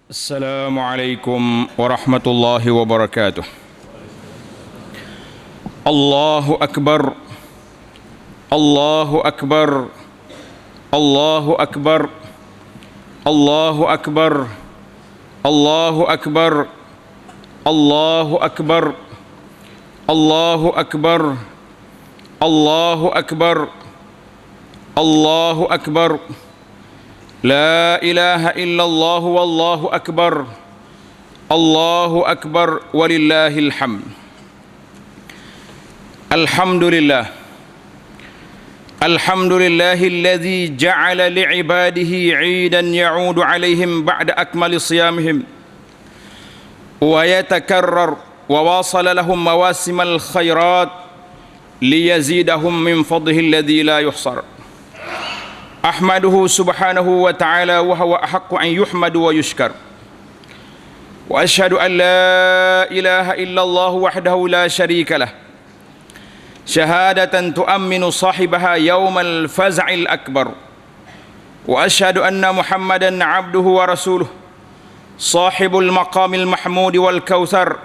Assalamualaikum warahmatullahi wabarakatuh. Allahu Akbar, Allahu Akbar, Allahu Akbar, Allahu Akbar, Allahu Akbar, Allahu Akbar, Allahu Akbar, Allahu Akbar, Allahu Akbar. La ilaha illallah wallahu akbar. Allahu akbar walillahil hamd. Alhamdulillah. Alhamdulillahilladzi ja'ala li'ibadihi 'idan ya'udu 'alaihim ba'da akmali siyamihim wa yatakarrar wa wasala lahum mawasimal khairat liyazidahum min fadlihi alladzi la yuhsar. Ahmaduhu subhanahu wa ta'ala wa huwa ahaqqu an yuhmadu wa yushkar. Wa ashhadu an la ilaha illallah wahdahu la sharika lah. Syahadatan tu'amminu sahibaha yawmal faz'il akbar. Wa ashhadu anna Muhammadan 'abduhu wa rasuluh. Sahibul maqamil mahmud wal kautsar.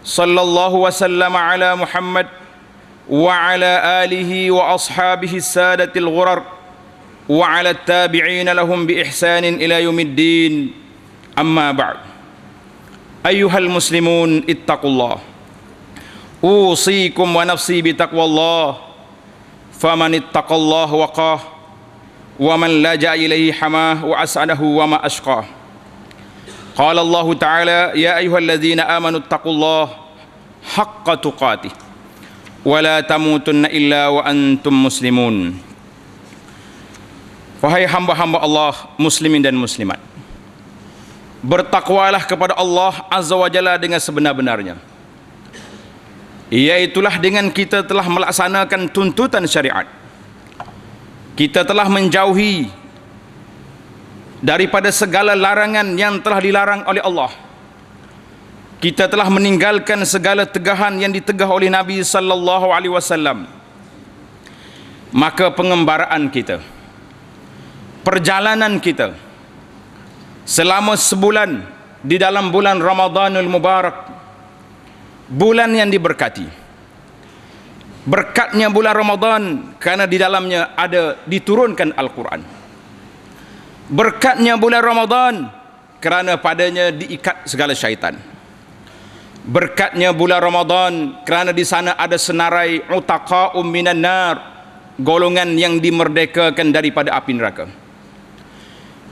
Sallallahu wa sallama ala Muhammad wa ala alihi wa ashabihi sadatil ghurar. وعلى التابعين لهم بإحسان إلى يوم الدين. أما بعد، أيها المسلمون اتقوا الله. أوصيكم ونفسي بتقوى الله، فمن اتقى الله وقاه، ومن لجأ إليه حماه وأسعده وما أشقاه. قال الله تعالى: يا أيها الذين آمنوا اتقوا الله حق تقاته ولا تموتن إلا وأنتم مسلمون. Wahai hamba-hamba Allah, muslimin dan muslimat, bertakwalah kepada Allah Azza wa Jalla dengan sebenar-benarnya, iaitulah dengan kita telah melaksanakan tuntutan syariat, kita telah menjauhi daripada segala larangan yang telah dilarang oleh Allah, kita telah meninggalkan segala tegahan yang ditegah oleh Nabi sallallahu alaihi wasallam. Maka pengembaraan kita, perjalanan kita selama sebulan di dalam bulan Ramadanul Mubarak, bulan yang diberkati. Berkatnya bulan Ramadan karena di dalamnya ada diturunkan Al-Quran. Berkatnya bulan Ramadan kerana padanya diikat segala syaitan. Berkatnya bulan Ramadan kerana di sana ada senarai utaqa'um minan nar, golongan yang dimerdekakan daripada api neraka.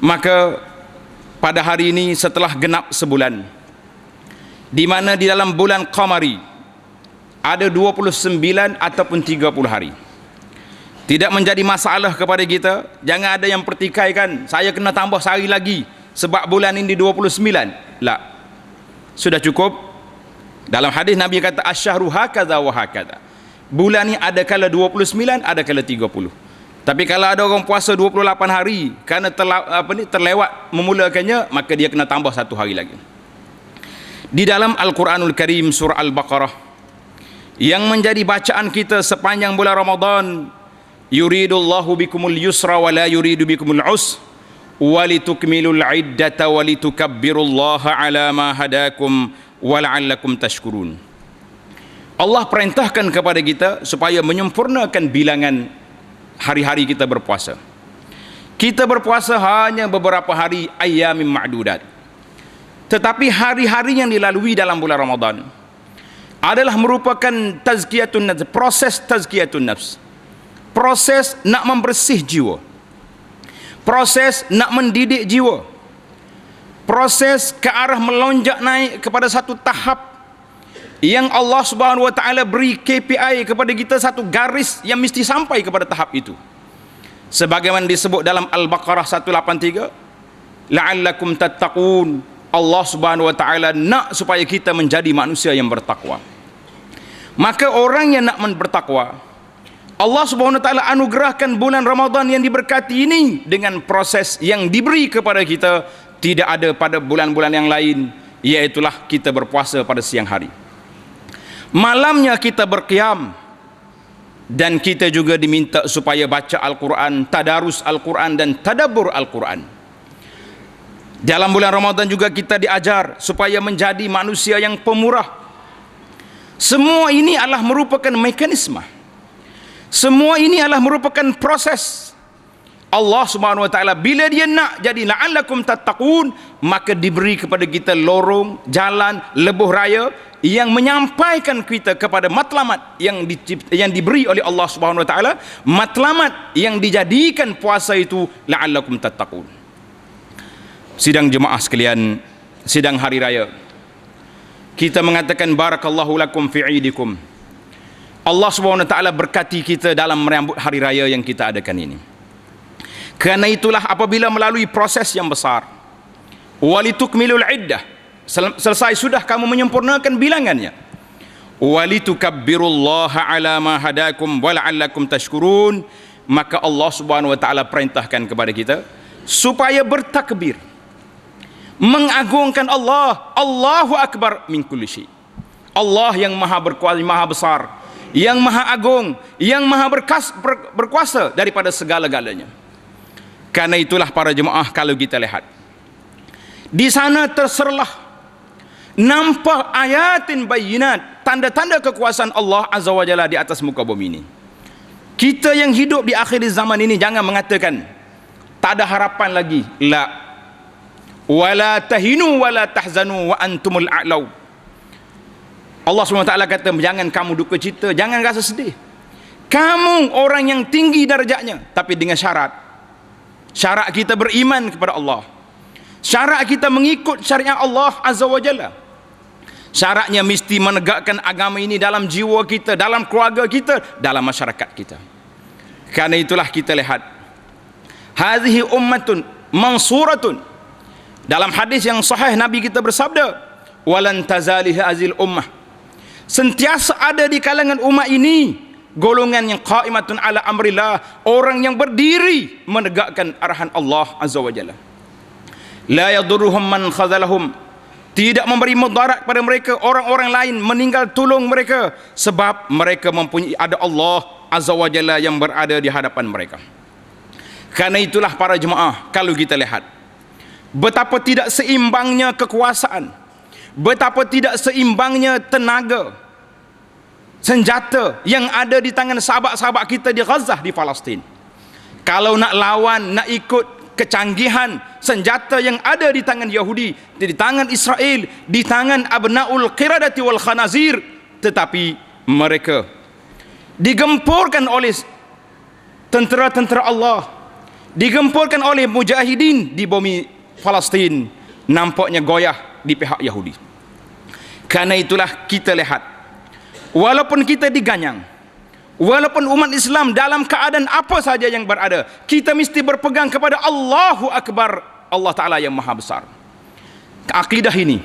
Maka pada hari ini setelah genap sebulan, di mana di dalam bulan Qamari ada 29 ataupun 30 hari, tidak menjadi masalah kepada kita. Jangan ada yang pertikaikan, saya kena tambah sehari lagi sebab bulan ini 29. La, sudah cukup. Dalam hadis Nabi kata asyahru hakadha wa hakadha. Bulan ini ada kala 29, ada kala 30. Tapi kalau ada orang puasa 28 hari kerana terlewat memulakannya, maka dia kena tambah satu hari lagi. Di dalam Al-Quranul Karim surah Al-Baqarah yang menjadi bacaan kita sepanjang bulan Ramadan, yuridullahu bikumul yusra wa la yuridu bikumul usra wa litukmilul iddata wa litukabbirullaha ala ma hadakum wa la'allakum tashkurun. Allah perintahkan kepada kita supaya menyempurnakan bilangan hari-hari kita berpuasa. Kita berpuasa hanya beberapa hari, ayyamin ma'dudat. Tetapi hari-hari yang dilalui dalam bulan Ramadan adalah merupakan tazkiyatun nafs, proses tazkiyatun nafs, proses nak membersih jiwa, proses nak mendidik jiwa, proses ke arah melonjak naik kepada satu tahap yang Allah Subhanahu wa taala beri KPI kepada kita, satu garis yang mesti sampai kepada tahap itu. Sebagaimana disebut dalam Al-Baqarah 183, la'allakum tattaqun. Allah Subhanahu wa taala nak supaya kita menjadi manusia yang bertakwa. Maka orang yang nak bertakwa, Allah Subhanahu wa taala anugerahkan bulan Ramadan yang diberkati ini dengan proses yang diberi kepada kita tidak ada pada bulan-bulan yang lain, iaitulah kita berpuasa pada siang hari. Malamnya kita berqiyam, dan kita juga diminta supaya baca Al-Quran, tadarus Al-Quran dan tadabbur Al-Quran. Dalam bulan Ramadan juga kita diajar supaya menjadi manusia yang pemurah. Semua ini adalah merupakan mekanisme. Semua ini adalah merupakan proses. Allah Subhanahu wa taala bila dia nak jadi la'allakum tattaqun, maka diberi kepada kita lorong, jalan, lebuh raya yang menyampaikan kita kepada matlamat yang diberi oleh Allah Subhanahu wa taala, matlamat yang dijadikan puasa itu la'allakum tattaqun. Sidang jemaah sekalian, sidang hari raya, kita mengatakan barakallahu lakum fi idikum. Allah Subhanahu wa taala berkati kita dalam menyambut hari raya yang kita adakan ini. Kerana itulah apabila melalui proses yang besar, walitukmilul iddah, selesai sudah kamu menyempurnakan bilangannya, walitukabbirullaha ala ma hadakum wa la'allakum tashkurun, maka Allah Subhanahu wa taala perintahkan kepada kita supaya bertakbir, mengagungkan Allah. Allahu akbar min kulli syai. Allah yang maha berkuasa, maha besar, yang maha agung, yang maha berkuasa daripada segala-galanya. Karena itulah para jemaah, kalau kita lihat di sana terserlah nampak ayatin bayinat, tanda-tanda kekuasaan Allah Azza wa Jalla di atas muka bumi ini. Kita yang hidup di akhir zaman ini jangan mengatakan tak ada harapan lagi. La, wala tahinu wala tahzanu wa antumul a'lau. Allah SWT kata, jangan kamu duka cita, jangan rasa sedih. Kamu orang yang tinggi darjatnya, tapi dengan syarat. Syarat kita beriman kepada Allah. Syarat kita mengikut syariat Allah Azza wa Jalla. Syaratnya mesti menegakkan agama ini dalam jiwa kita, dalam keluarga kita, dalam masyarakat kita. Karena itulah kita lihat, hadhihi ummatun mansuratun. Dalam hadis yang sahih Nabi kita bersabda, walan tazalihi azil ummah, sentiasa ada di kalangan umat ini golongan yang qaimatun ala amrillah, orang yang berdiri menegakkan arahan Allah Azza wa Jalla. La yadurruhum man khazalahum, tidak memberi mudarat pada mereka orang-orang lain meninggal tolong mereka, sebab mereka mempunyai ada Allah Azza wa Jalla yang berada di hadapan mereka. Karena itulah para jemaah, kalau kita lihat betapa tidak seimbangnya kekuasaan, betapa tidak seimbangnya tenaga, senjata yang ada di tangan sahabat-sahabat kita di Gaza, di Palestin. Kalau nak lawan, nak ikut kecanggihan senjata yang ada di tangan Yahudi, di tangan Israel, di tangan abnaul qiradati wal khanazir, tetapi mereka digempurkan oleh tentera-tentera Allah, digempurkan oleh mujahidin di bumi Palestin, nampaknya goyah di pihak Yahudi. Karena itulah kita lihat, walaupun kita diganyang, walaupun umat Islam dalam keadaan apa saja yang berada, kita mesti berpegang kepada Allahu Akbar, Allah Ta'ala yang maha besar. Akidah ini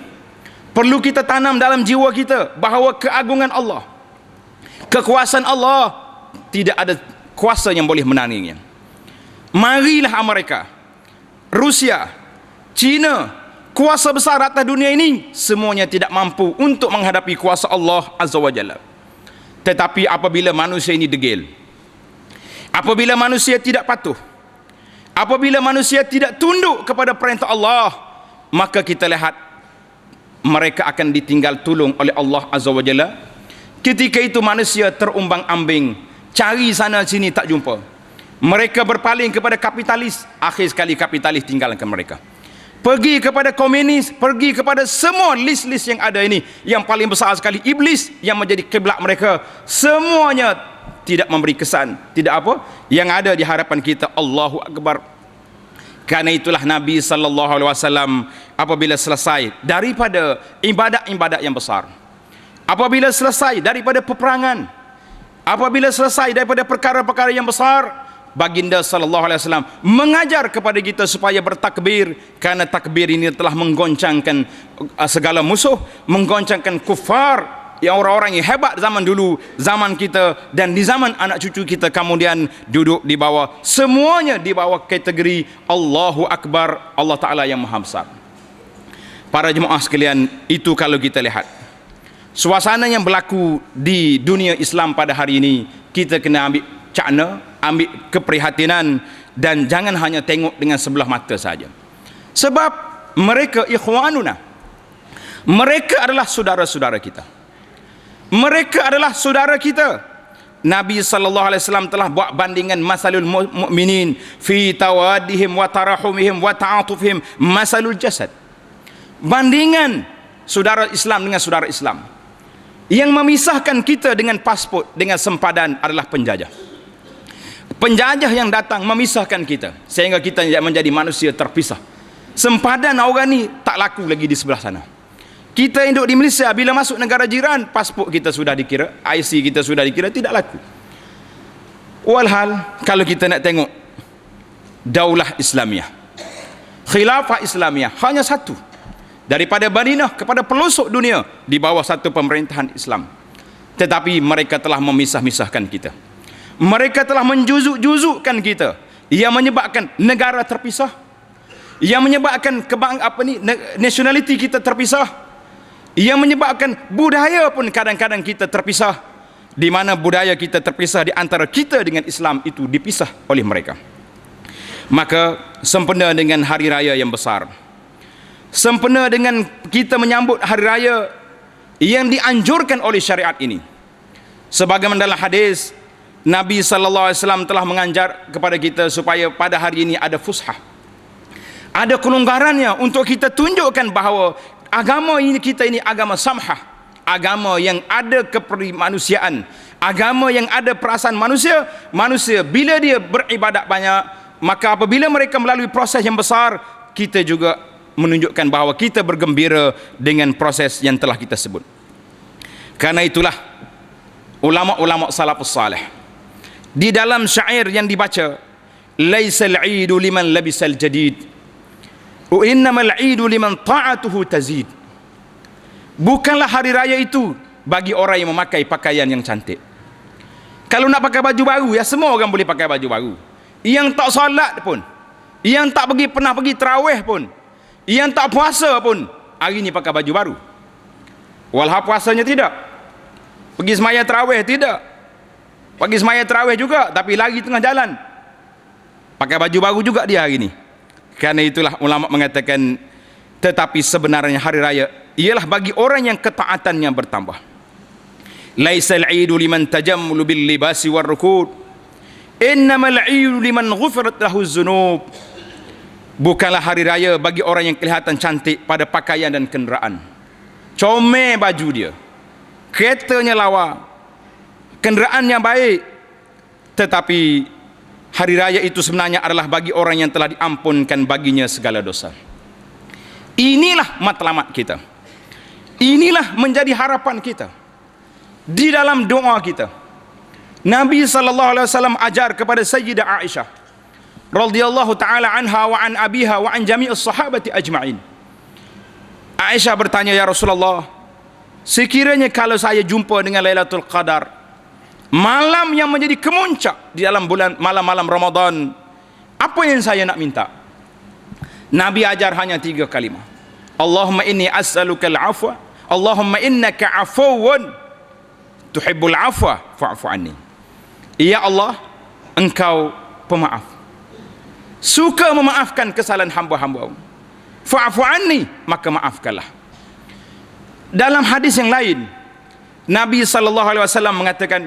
perlu kita tanam dalam jiwa kita, bahawa keagungan Allah, kekuasaan Allah, tidak ada kuasa yang boleh menandingnya. Marilah Amerika, Rusia, China, kuasa besar atas dunia ini, semuanya tidak mampu untuk menghadapi kuasa Allah Azza wa Jalla. Tetapi apabila manusia ini degil, apabila manusia tidak patuh, apabila manusia tidak tunduk kepada perintah Allah, maka kita lihat mereka akan ditinggal tolong oleh Allah Azza wa Jalla. Ketika itu manusia terumbang-ambing, cari sana sini tak jumpa. Mereka berpaling kepada kapitalis, akhir sekali kapitalis tinggalkan mereka. Pergi kepada komunis, pergi kepada semua list-list yang ada ini. Yang paling besar sekali iblis yang menjadi kiblat mereka. Semuanya tidak memberi kesan, tidak apa yang ada di hadapan kita. Allahu Akbar. Karena itulah Nabi SAW apabila selesai daripada ibadat-ibadat yang besar, apabila selesai daripada peperangan, apabila selesai daripada perkara-perkara yang besar, Baginda SAW mengajar kepada kita supaya bertakbir, karena takbir ini telah menggoncangkan segala musuh, menggoncangkan kufar, yang orang-orang yang hebat zaman dulu, zaman kita, dan di zaman anak cucu kita kemudian duduk di bawah, semuanya di bawah kategori Allahu Akbar, Allah Ta'ala yang maha besar. Para jemaah sekalian, itu kalau kita lihat suasana yang berlaku di dunia Islam pada hari ini, kita kena ambil cakna, ambil keprihatinan, dan jangan hanya tengok dengan sebelah mata saja. Sebab mereka ikhwanuna. Mereka adalah saudara-saudara kita. Mereka adalah saudara kita. Nabi sallallahu alaihi wasallam telah buat bandingan masalul mu'minin fi tawaddihim wa tarahumihim wa ta'atufihim masalul jasad. Bandingan saudara Islam dengan saudara Islam. Yang memisahkan kita dengan pasport, dengan sempadan adalah penjajah. Penjajah yang datang memisahkan kita sehingga kita menjadi manusia terpisah. Sempadan orang ni tak laku lagi di sebelah sana. Kita hidup di Malaysia, bila masuk negara jiran, pasport kita sudah dikira, IC kita sudah dikira, tidak laku. Walhal, kalau kita nak tengok Daulah Islamiah, Khilafah Islamiah, hanya satu. Daripada Madinah kepada pelosok dunia, di bawah satu pemerintahan Islam. Tetapi mereka telah memisah-misahkan kita. Mereka telah menjuzuk-juzukkan kita, yang menyebabkan negara terpisah, yang menyebabkan nationality kita terpisah, yang menyebabkan budaya pun kadang-kadang kita terpisah, di mana budaya kita terpisah di antara kita dengan Islam itu dipisah oleh mereka. Maka sempena dengan hari raya yang besar, sempena dengan kita menyambut hari raya yang dianjurkan oleh syariat ini, sebagaimana dalam hadis Nabi sallallahu alaihi wasallam telah mengajar kepada kita supaya pada hari ini ada fushah, ada kelonggarannya, untuk kita tunjukkan bahawa agama ini kita ini agama samhah, agama yang ada kemanusiaan, agama yang ada perasaan manusia. Manusia bila dia beribadat banyak, maka apabila mereka melalui proses yang besar, kita juga menunjukkan bahawa kita bergembira dengan proses yang telah kita sebut. Karena itulah ulama-ulama salafus salih di dalam syair yang dibaca, laisal 'idu liman labisal jadid wa innamal 'idu liman ta'atuhu tazid. Bukanlah hari raya itu bagi orang yang memakai pakaian yang cantik. Kalau nak pakai baju baru, ya semua orang boleh pakai baju baru. Yang tak solat pun, yang tak pernah pergi tarawih pun, yang tak puasa pun, hari ni pakai baju baru. Walhal puasanya tidak, pergi semaya tarawih tidak, pergi semaya tarawih juga, tapi lari tengah jalan, pakai baju baru juga dia hari ni. Karena itulah ulama mengatakan, tetapi sebenarnya hari raya ialah bagi orang yang ketaatannya bertambah. Laisal 'idu liman tajammulu bil libasi war rukud, innamal 'idu liman ghufirat lahu dzunub. Bukanlah hari raya bagi orang yang kelihatan cantik pada pakaian dan kenderaan, comel baju dia, keretanya lawa, kenderaannya baik, tetapi hari raya itu sebenarnya adalah bagi orang yang telah diampunkan baginya segala dosa. Inilah matlamat kita. Inilah menjadi harapan kita di dalam doa kita. Nabi sallallahu alaihi wasallam ajar kepada Sayyidah Aisyah radhiyallahu taala anha wa an abiha wa an jami'is sahabati ajma'in. Aisyah bertanya, ya Rasulullah, sekiranya kalau saya jumpa dengan Lailatul Qadar, malam yang menjadi kemuncak di dalam bulan malam-malam Ramadan, apa yang saya nak minta? Nabi ajar hanya 3 kalimah. Allahumma inni as'alukal afwa, Allahumma innaka afuwun tuhibbul afwa fa'fu anni. Ya Allah, engkau pemaaf, suka memaafkan kesalahan hamba-hamba. Fa'fu anni, maka maafkanlah. Dalam hadis yang lain, Nabi sallallahu alaihi wasallam mengatakan,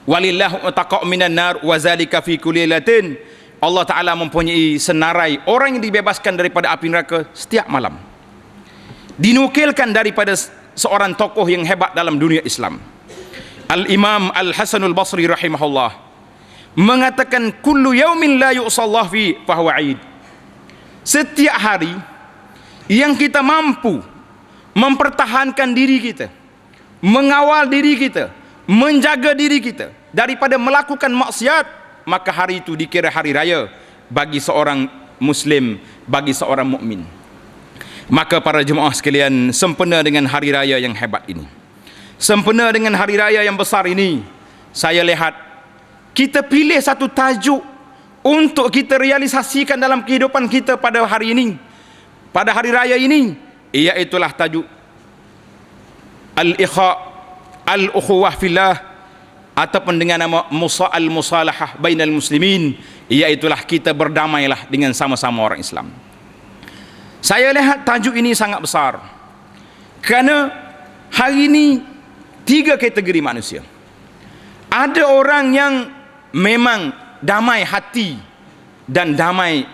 walillahu utaqa minan nar wa zalika fi kulli lailatin. Allah Taala mempunyai senarai orang yang dibebaskan daripada api neraka setiap malam. Dinukilkan daripada seorang tokoh yang hebat dalam dunia Islam, Al-Imam Al-Hasanul Basri rahimahullah, mengatakan kullu yaumin la yu'sallah fi fahuwa 'id. Setiap hari yang kita mampu mempertahankan diri kita, mengawal diri kita, menjaga diri kita daripada melakukan maksiat, maka hari itu dikira hari raya bagi seorang muslim, bagi seorang mukmin. Maka para jemaah sekalian, sempena dengan hari raya yang hebat ini, sempena dengan hari raya yang besar ini, saya lihat kita pilih satu tajuk untuk kita realisasikan dalam kehidupan kita pada hari ini, pada hari raya ini, iaitulah tajuk al-ikha al-ukhuwah fillah, ataupun dengan nama al-musalahah bainal muslimin, iaitulah kita berdamailah dengan sama-sama orang Islam. Saya lihat tajuk ini sangat besar. Kerana hari ini 3 kategori manusia. Ada orang yang memang damai hati dan damai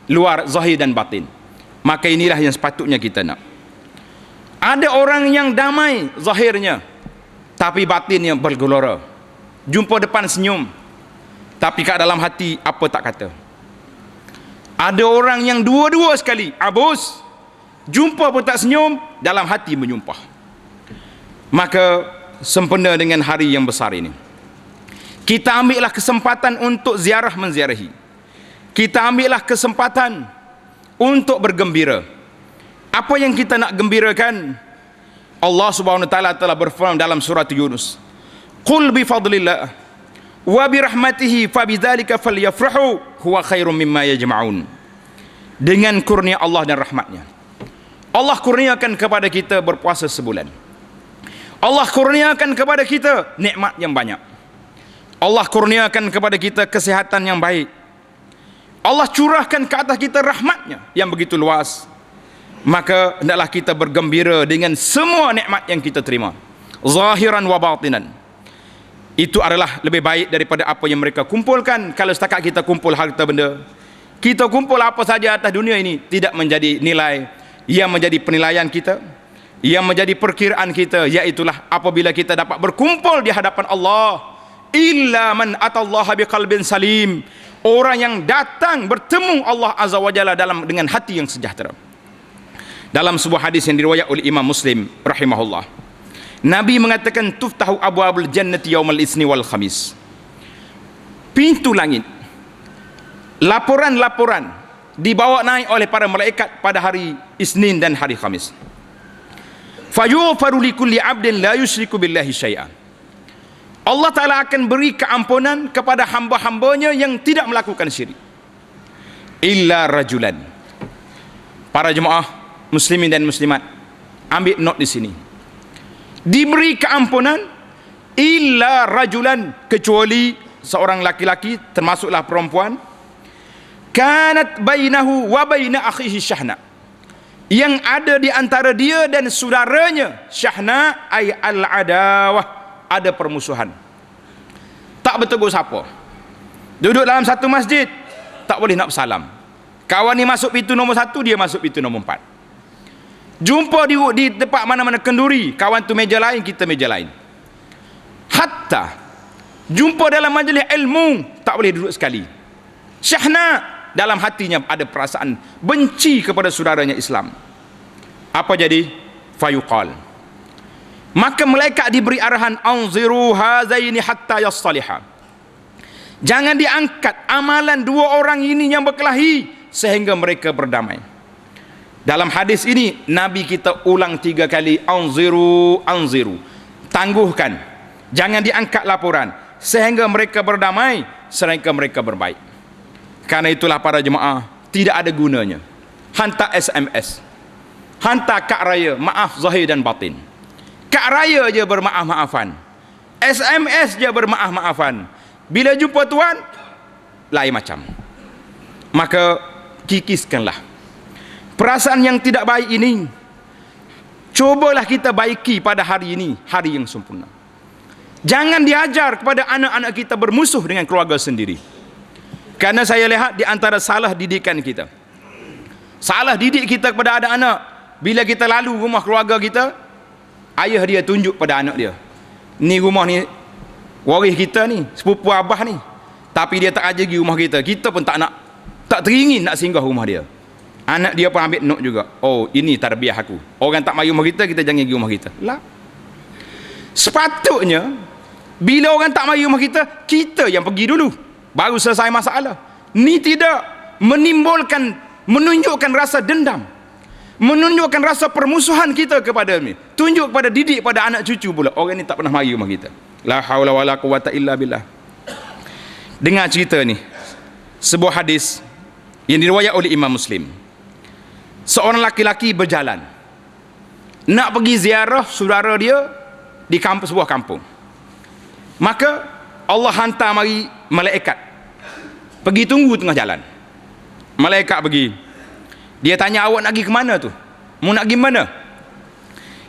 luar zahir dan batin. Maka inilah yang sepatutnya kita nak. Ada orang yang damai zahirnya tapi batinnya bergelora. Jumpa depan senyum, tapi kat dalam hati apa tak kata. Ada orang yang dua-dua sekali, abus, jumpa pun tak senyum, dalam hati menyumpah. Maka sempena dengan hari yang besar ini, kita ambillah kesempatan untuk ziarah menziarahi. Kita ambillah kesempatan untuk bergembira. Apa yang kita nak gembirakan? Allah Subhanahu wa taala telah berfirman dalam surat Yunus, "Qul bi fadlillah wa bi rahmatihi fabidzalika falyafrahu huwa khairum mimma yajma'un." Dengan kurnia Allah dan rahmatnya, Allah kurniakan kepada kita berpuasa sebulan. Allah kurniakan kepada kita nikmat yang banyak. Allah kurniakan kepada kita kesihatan yang baik. Allah curahkan ke atas kita rahmatnya yang begitu luas. Maka hendaklah kita bergembira dengan semua nikmat yang kita terima, zahiran wa batinan. Itu adalah lebih baik daripada apa yang mereka kumpulkan. Kalau setakat kita kumpul harta benda, kita kumpul apa saja atas dunia ini, tidak menjadi nilai yang menjadi penilaian kita, yang menjadi perkiraan kita. Iaitulah apabila kita dapat berkumpul di hadapan Allah, illa man atallaha biqalbin salim, orang yang datang bertemu Allah Azza wa Jalla dengan hati yang sejahtera. Dalam sebuah hadis yang diriwayatkan oleh Imam Muslim rahimahullah, Nabi mengatakan, tuftahu abwabul jannati yaumal isni wal khamis. Pintu langit, laporan-laporan dibawa naik oleh para malaikat pada hari Isnin dan hari Khamis. Fayughfaru likulli 'abdin la yusyriku billahi syai'an. Allah Ta'ala akan beri keampunan kepada hamba-hambanya yang tidak melakukan syirik. Illa rajulan. Para jemaah muslimin dan muslimat, ambil note di sini. Diberi keampunan illa rajulan, kecuali seorang laki-laki, termasuklah perempuan, kanat bainahu wa baina akhihi syahna, yang ada di antara dia dan saudaranya syahna, ay al-adawah, ada permusuhan. Tak bertegur siapa. Duduk dalam satu masjid, tak boleh nak bersalam. Kawan ni masuk pintu nombor 1, dia masuk pintu nombor 4. Jumpa di tempat mana-mana kenduri, kawan tu meja lain, kita meja lain. Hatta jumpa dalam majlis ilmu, tak boleh duduk sekali. Syahna, dalam hatinya ada perasaan benci kepada saudaranya Islam. Apa jadi? Fayuqal, maka malaikat diberi arahan, anziru hazaini hatta yassaliha, jangan diangkat amalan dua orang ini yang berkelahi sehingga mereka berdamai. Dalam hadis ini Nabi kita ulang 3 kali, anziru, anziru, tangguhkan, jangan diangkat laporan sehingga mereka berdamai, sehingga mereka berbaik. Karena itulah para jemaah, tidak ada gunanya hantar SMS, hantar kad raya maaf zahir dan batin. Kad raya je bermaaf-maafan, SMS je bermaaf-maafan. Bila jumpa tuan lain macam. Maka kikiskanlah perasaan yang tidak baik ini. Cubalah kita baiki pada hari ini, hari yang sempurna. Jangan diajar kepada anak-anak kita bermusuh dengan keluarga sendiri. Karena saya lihat di antara salah didikan kita, salah didik kita kepada anak-anak, bila kita lalu rumah keluarga kita, ayah dia tunjuk pada anak dia, ni rumah ni waris kita ni, sepupu abah ni, tapi dia tak ajar pergi rumah kita, kita pun tak nak, tak teringin nak singgah rumah dia. Anak dia pun ambil note juga, oh ini tarbiyah aku, orang tak mari rumah kita, kita jangan pergi rumah kita lah. Sepatutnya bila orang tak mari rumah kita, kita yang pergi dulu, baru selesai masalah. Ni tidak menimbulkan, menunjukkan rasa dendam, menunjukkan rasa permusuhan kita kepada ni. Tunjuk kepada didik pada anak cucu pula, orang ni tak pernah mari rumah kita. La haula wala quwata illa billah. Dengar cerita ni, sebuah hadis yang diriwayat oleh Imam Muslim. Seorang laki-laki berjalan nak pergi ziarah saudara dia di kampung, sebuah kampung. Maka Allah hantar mari malaikat pergi tunggu tengah jalan. Malaikat pergi, Dia tanya, awak nak pergi ke mana tu? Mu nak pergi mana?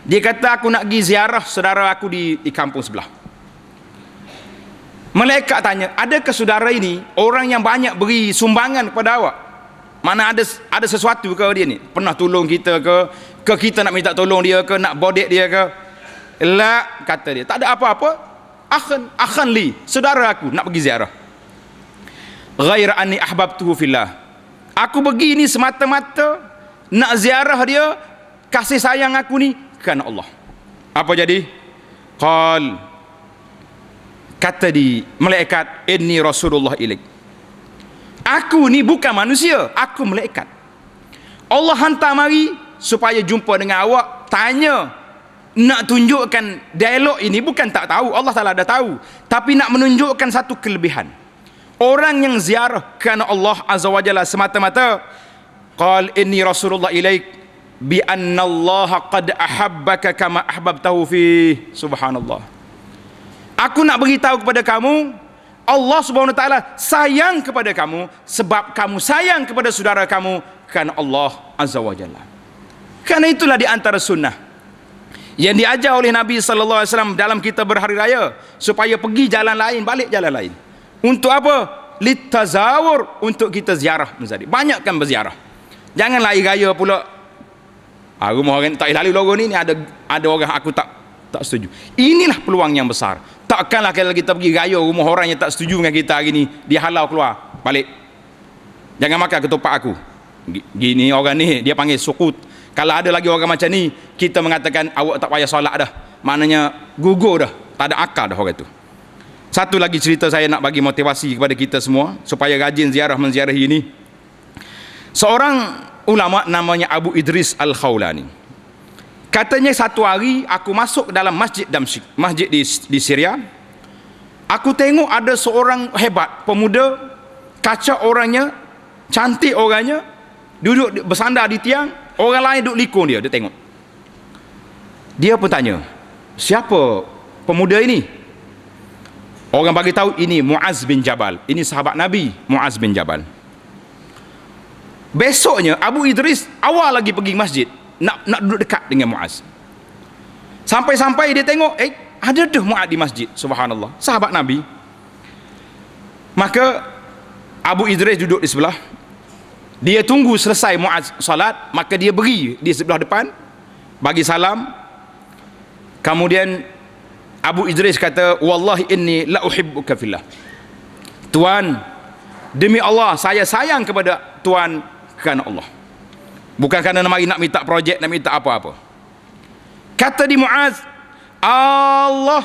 Dia kata, aku nak pergi ziarah saudara aku di kampung sebelah. Malaikat tanya, adakah saudara ini orang yang banyak beri sumbangan kepada awak? Mana ada sesuatu ke dia ni? Pernah tolong kita ke kita nak minta tolong dia ke, nak bodek dia ke? La, kata dia, tak ada apa-apa. Akhan li, saudara aku nak pergi ziarah. Ghaira anni ahbabtuhu fillah. Aku pergi ni semata-mata nak ziarah dia, kasih sayang aku ni kerana Allah. Apa jadi? Kata di malaikat, inni rasulullah ilaik. Aku ni bukan manusia, aku malaikat. Allah hantar mari supaya jumpa dengan awak, tanya, nak tunjukkan dialog ini bukan tak tahu, Allah Taala dah tahu, tapi nak menunjukkan satu kelebihan. Orang yang ziarah kerana Allah Azza wa Jalla semata-mata, qal inni rasulullah ilaik bi anna Allah qad ahabbaka kama ahbabtahu fi. Subhanallah. Aku nak beritahu kepada kamu, Allah Subhanahu wa taala sayang kepada kamu sebab kamu sayang kepada saudara kamu kerana Allah Azza wa Jalla. Kerana itulah di antara sunnah yang diajar oleh Nabi sallallahu alaihi wasallam dalam kita berhari raya, supaya pergi jalan lain, balik jalan lain. Untuk apa? Litazawur, untuk kita ziarah menzari. Banyakkan berziarah. Jangan lari raya pula. Rumah orang tak lalu logo ni ada orang aku tak setuju. Inilah peluang yang besar. Takkanlah kalau kita pergi raya rumah orang yang tak setuju dengan kita hari ni, dia halau keluar, balik. Jangan makan ketupat aku. Gini orang ni dia panggil sukut. Kalau ada lagi orang macam ni, kita mengatakan awak tak payah solat dah. Maknanya gugur dah, tak ada akal dah orang tu. Satu lagi cerita saya nak bagi motivasi kepada kita semua supaya rajin ziarah menziarahi ini. Seorang ulama namanya Abu Idris Al-Khawlani. Katanya satu hari aku masuk dalam masjid Damsyik, masjid di Syria. Aku tengok ada seorang hebat pemuda, kacak orangnya, cantik orangnya, duduk bersandar di tiang, orang lain duduk likung dia tengok. Dia pun tanya, siapa pemuda ini? Orang bagi tahu, ini Muaz bin Jabal, ini sahabat Nabi Muaz bin Jabal. Besoknya Abu Idris awal lagi pergi masjid, nak duduk dekat dengan Muaz. Sampai-sampai dia tengok, ada dah Muaz di masjid. Subhanallah, sahabat Nabi. Maka Abu Idris duduk di sebelah. Dia tunggu selesai Muaz salat, maka dia beri di sebelah depan, bagi salam. Kemudian Abu Idris kata, wallahi inni la uhibbuka fillah. Tuan, demi Allah saya sayang kepada Tuan kerana Allah. Bukan kerana mari nak minta projek, nak minta apa-apa. Kata di Muaz, Allah,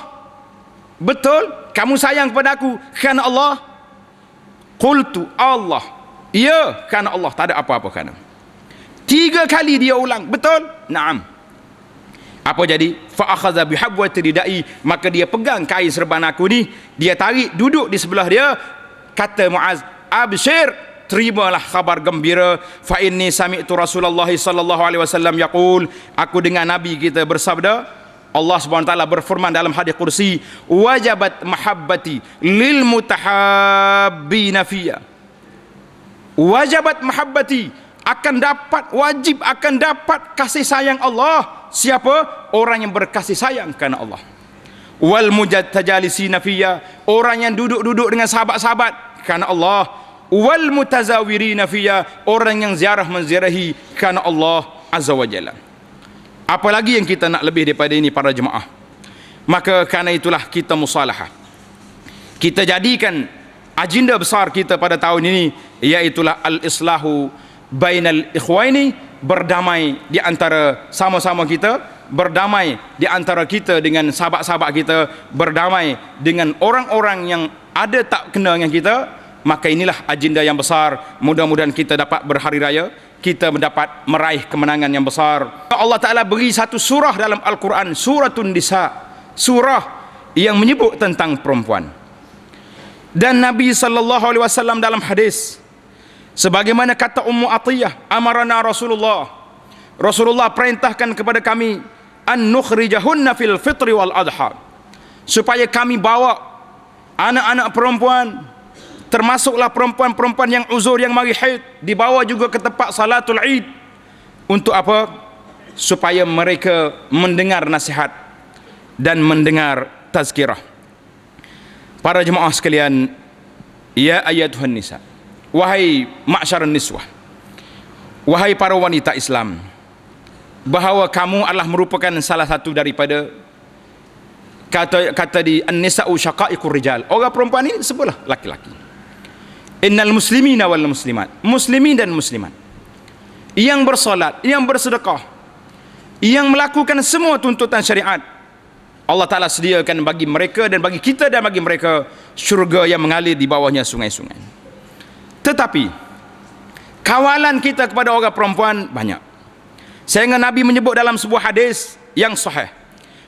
betul kamu sayang kepada aku kerana Allah? Qultu Allah, ya kerana Allah, tak ada apa-apa kerana. 3 kali dia ulang, betul? Naam. Apa jadi? Fa akhadha bihabwati ridai, maka dia pegang kain serban aku ni, dia tarik, duduk di sebelah dia. Kata Muaz, absyir, terimalah khabar gembira, fa inni sami'tu Rasulullah sallallahu alaihi wasallam yaqul, aku dengar Nabi kita bersabda, Allah Subhanahu wa taala berfirman dalam hadis kursi, wajabat mahabbati lil mutahabbina fiyya. Wajabat mahabbati, akan dapat, wajib akan dapat kasih sayang Allah. Siapa? Orang yang berkasih sayang kerana Allah. Wal mujtajalisina fiyya, orang yang duduk-duduk dengan sahabat-sahabat kerana Allah. Wal mutazawirina fiyya, orang yang ziarah menziarahi kerana Allah Azza wa Jalla. Apalagi yang kita nak lebih daripada ini para jemaah? Maka kerana itulah kita musalahah. Kita jadikan agenda besar kita pada tahun ini, iaitulah al-islahu bainal ikhwaini, berdamai di antara sama-sama kita, berdamai di antara kita dengan sahabat-sahabat kita, berdamai dengan orang-orang yang ada tak kena dengan kita. Maka inilah agenda yang besar. Mudah-mudahan kita dapat berhari raya, kita mendapat meraih kemenangan yang besar. Allah Ta'ala beri satu surah dalam Al-Quran, Suratun Nisa, surah yang menyebut tentang perempuan. Dan Nabi SAW dalam hadis, sebagaimana kata Ummu Atiyah, amarana Rasulullah perintahkan kepada kami, an nukhrijahunna fil fitri wal adha, supaya kami bawa anak-anak perempuan, termasuklah perempuan-perempuan yang uzur, yang mari haid, dibawa juga ke tempat salatul Id, Untuk apa? Supaya mereka mendengar nasihat dan mendengar tazkirah. Para jemaah sekalian, ya ayyatuhan nisa, wahai ma'syarun niswah, wahai para wanita Islam, bahawa kamu adalah merupakan salah satu daripada kata di an-nisa'u syaqa'iqur rijal. Orang perempuan ini sebelah laki-laki. Innal muslimina wal muslimat, muslimin dan muslimat yang bersolat, yang bersedekah, yang melakukan semua tuntutan syariat, Allah Ta'ala sediakan bagi mereka dan bagi kita dan bagi mereka syurga yang mengalir di bawahnya sungai-sungai. Tetapi kawalan kita kepada orang perempuan banyak. Sehingga Nabi menyebut dalam sebuah hadis yang sahih,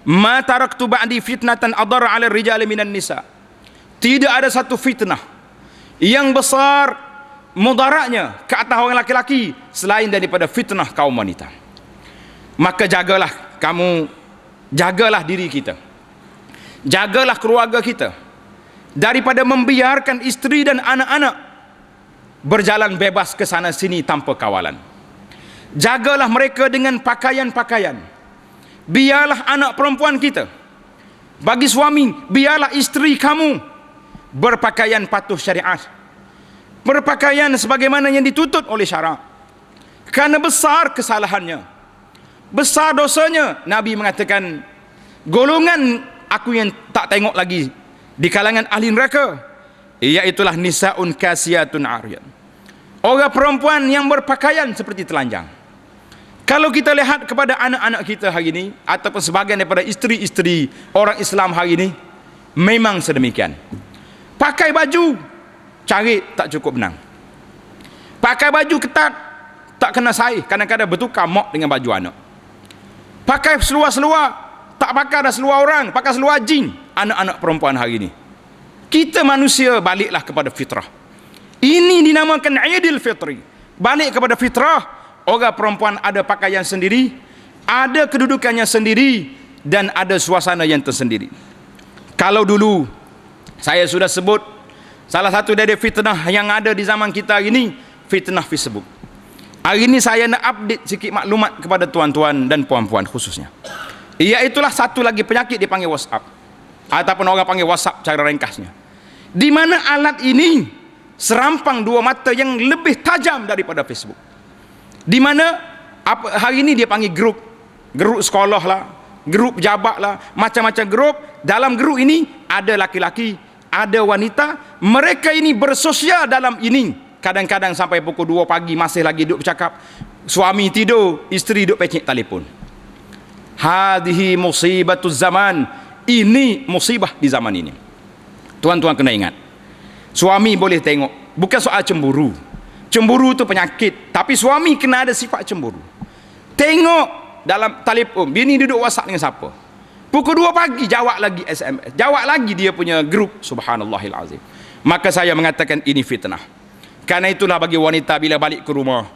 ma taraktu ba'di fitnatan adar 'ala rijali minan nisa. Tidak ada satu fitnah yang besar mudaratnya ke atas orang laki-laki selain daripada fitnah kaum wanita. Maka jagalah kamu, jagalah diri kita, jagalah keluarga kita daripada membiarkan isteri dan anak-anak berjalan bebas ke sana sini tanpa kawalan. Jagalah mereka dengan pakaian-pakaian. Biarlah anak perempuan kita, bagi suami, biarlah isteri kamu berpakaian patuh syariat, berpakaian sebagaimana yang dituntut oleh syarak. Kerana besar kesalahannya, besar dosanya. Nabi mengatakan, golongan aku yang tak tengok lagi di kalangan ahli neraka, iaitulah nisaun kasiyatun ariyat, orang perempuan yang berpakaian seperti telanjang. Kalau kita lihat kepada anak-anak kita hari ini, ataupun sebahagian daripada isteri-isteri orang Islam hari ini, memang sedemikian. Pakai baju carit tak cukup benang, pakai baju ketat tak kena saih, kadang-kadang bertukar mok dengan baju anak. Pakai seluar-seluar, tak pakai dah seluar orang, pakai seluar jin. Anak-anak perempuan hari ini, kita manusia baliklah kepada fitrah. Ini dinamakan Aidil Fitri, balik kepada fitrah. Orang perempuan ada pakaian sendiri, ada kedudukannya sendiri, dan ada suasana yang tersendiri. Kalau dulu saya sudah sebut, salah satu dari fitnah yang ada di zaman kita ini, fitnah Facebook. Hari ini saya nak update sikit maklumat kepada tuan-tuan dan puan-puan khususnya. Iaitulah satu lagi penyakit dipanggil WhatsApp, ataupun orang panggil WhatsApp cara ringkasnya, di mana alat ini serampang dua mata yang lebih tajam daripada Facebook. Di mana hari ini dia panggil grup sekolah lah, grup pejabat lah, macam-macam grup. Dalam grup ini ada laki-laki, ada wanita. Mereka ini bersosial dalam ini, kadang-kadang sampai pukul 2 pagi masih lagi duduk bercakap. Suami tidur, isteri duduk pecik telefon. Hadhihi musibatuz zaman. Ini musibah di zaman ini. Tuan-tuan kena ingat, suami boleh tengok, bukan soal cemburu. Cemburu itu penyakit, tapi suami kena ada sifat cemburu. Tengok dalam telefon, bini duduk WhatsApp dengan siapa, pukul 2 pagi jawab lagi SMS, jawab lagi dia punya grup. Subhanallahil azim. Maka saya mengatakan ini fitnah. Karena itulah bagi wanita bila balik ke rumah,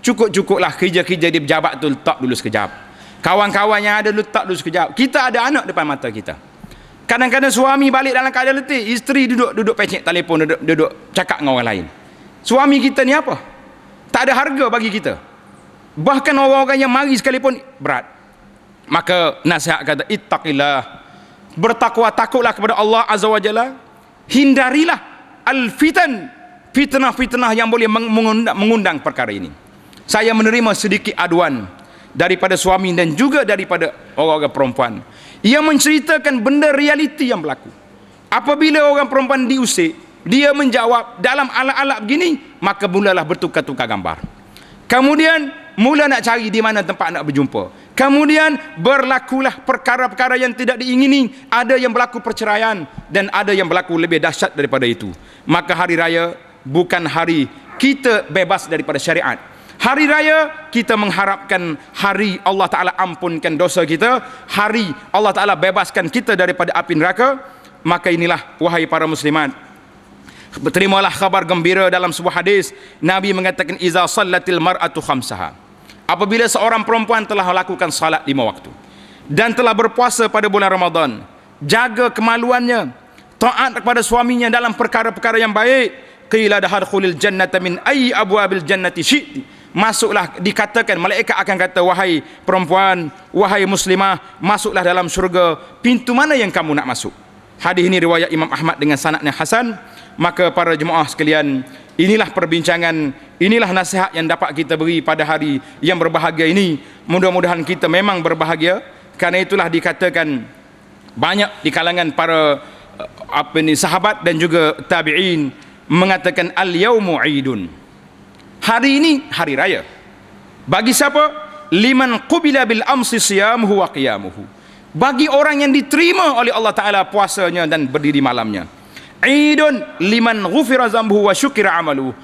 cukup-cukuplah kerja-kerja di pejabat tu letak dulu sekejap, kawan-kawan yang ada letak dulu sekejap. Kita ada anak depan mata kita. Kadang-kadang suami balik dalam keadaan letih, isteri duduk pecek telefon, duduk cakap dengan orang lain. Suami kita ni apa? Tak ada harga bagi kita. Bahkan orang-orang yang mari sekalipun berat. Maka nasihat kata, ittaqillah, bertakwa, takutlah kepada Allah Azza wa Jalla. Hindarilah al-fitan, fitnah-fitnah yang boleh mengundang perkara ini. Saya menerima sedikit aduan daripada suami dan juga daripada orang-orang perempuan yang menceritakan benda realiti yang berlaku. Apabila orang perempuan diusik, dia menjawab dalam alat-alat begini, maka mulalah bertukar-tukar gambar. Kemudian mula nak cari di mana tempat nak berjumpa. Kemudian berlakulah perkara-perkara yang tidak diingini. Ada yang berlaku perceraian dan ada yang berlaku lebih dahsyat daripada itu. Maka hari raya bukan hari kita bebas daripada syariat. Hari raya kita mengharapkan hari Allah Ta'ala ampunkan dosa kita, hari Allah Ta'ala bebaskan kita daripada api neraka. Maka inilah, wahai para muslimat, terimalah khabar gembira dalam sebuah hadis. Nabi mengatakan, iza sallatil mar'atu khamsaha, apabila seorang perempuan telah melakukan salat 5 waktu dan telah berpuasa pada bulan Ramadan, jaga kemaluannya, taat kepada suaminya dalam perkara-perkara yang baik, qila dahkhulil jannata min ayyi abwabil jannati syi'ti, masuklah, dikatakan malaikat akan kata, wahai perempuan, wahai muslimah, masuklah dalam syurga, pintu mana yang kamu nak masuk? Hadis ini riwayat Imam Ahmad dengan sanad yang hasan. Maka para jemaah sekalian, inilah perbincangan, inilah nasihat yang dapat kita beri pada hari yang berbahagia ini. Mudah-mudahan kita memang berbahagia. Karena itulah dikatakan banyak di kalangan para sahabat dan juga tabi'in mengatakan al-yaumu 'idun. Hari ini hari raya. Bagi siapa? Liman qubila bil amsi siyamuhu wa qiyamuhu. Bagi orang yang diterima oleh Allah Ta'ala puasanya dan berdiri malamnya. Idun liman ghufira zambuhu wa syukira amaluhu.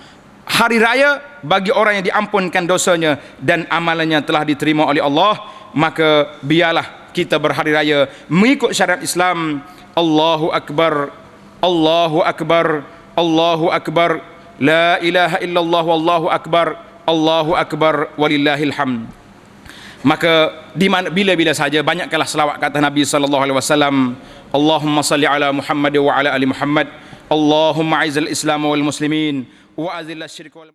Hari raya bagi orang yang diampunkan dosanya dan amalannya telah diterima oleh Allah. Maka biarlah kita berhari raya mengikut syariat Islam. Allahu Akbar, Allahu Akbar, Allahu Akbar, la ilaha illallah wallahu akbar, Allahu Akbar walillahil hamd. Maka di mana bila-bila saja banyakkanlah selawat kata Nabi sallallahu alaihi wasallam. Allahumma salli ala Muhammad wa ala ali Muhammad. Allahumma aizil Islam wal muslimin wa azil asy-syirka wal